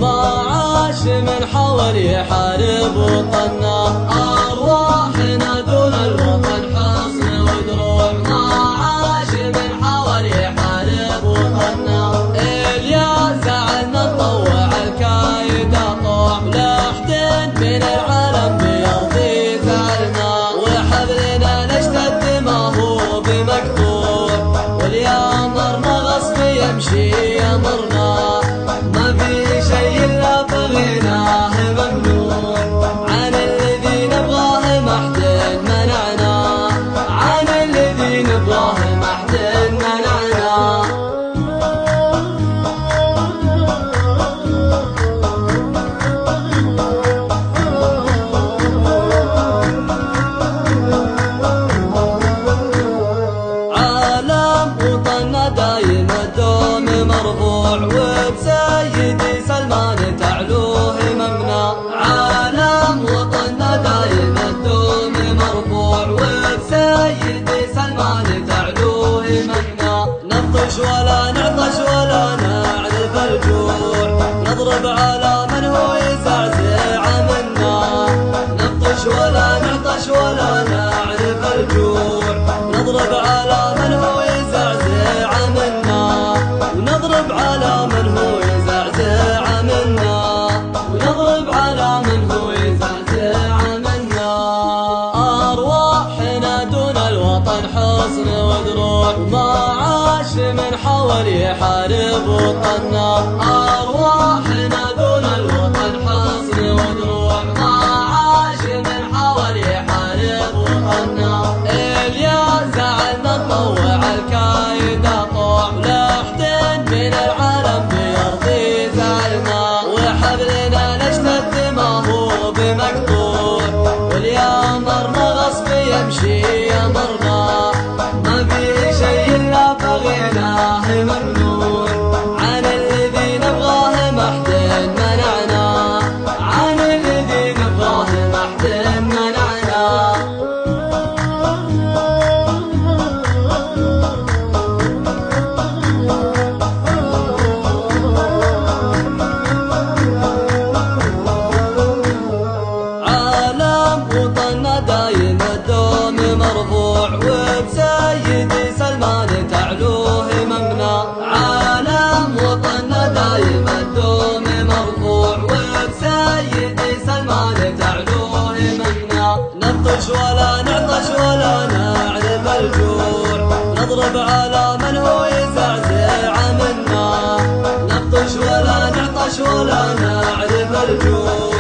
ما عاش من حاول يحارب وطننا. أرواحنا دون الوطن حصن ودروع، ما عاش من حاول يحارب وطننا. اليا زعلنا نطوع الكايد أطوع، لحدين من العالم بيرضي زعلنا، وحبلنا نشتد ما هو بمقطوع، واليا مرنا غصب يمشي يمرنا، ما في شيء إلا بغيناه ممنوع، عن الذي نبغاه ما حد منعنا، عن الذي نبغاه ما حد منعنا. عالم وطننا دايم الدوم مرفوع، وبسيدي سلمان تعلوه هممنا. عالم وطننا دايم الدوم مرفوع، وبسيدي سلمان تعلوه هممنا. نبطش ولا نعطش ولا نعرف الجوع، نضرب على من هو يزعزع منا. نبطش ولا نعطش ولا نعرف الجوع، نضرب على من هو يزعزع منا، ونضرب على من هو يزعزع منا، ونضرب على من هو يزعزع منا. أرواحنا دون الوطن حصن ودروع، ما عاش من حاول يحارب وطننا. أرواحنا دون الوطن حصن ودروع، ما عاش من حاول يحارب وطننا. اليا زعلنا نطوع الكايد أطوع، لحدين من العالم بيرضي زعلنا، وحبلنا نشتد ما هو بمقطوع، واليا مرنا غصب يمشي يمرنا، ما في شيء إلا بغيناه ممنوع، عن الذي نبغاه ما حد منعنا، عن الذي نبغاه ما حد منعنا. وطننا دايم الدوم مرفوع، وبسيدي سلمان تعلوه هممنا. عالم وطننا دايم الدوم مرفوع، وبسيدي سلمان تعلوه هممنا. نبطش ولا نعطش ولا نعرف الجوع، نضرب على من هو يزعزع منا. نبطش ولا نعطش ولا نعرف الجوع،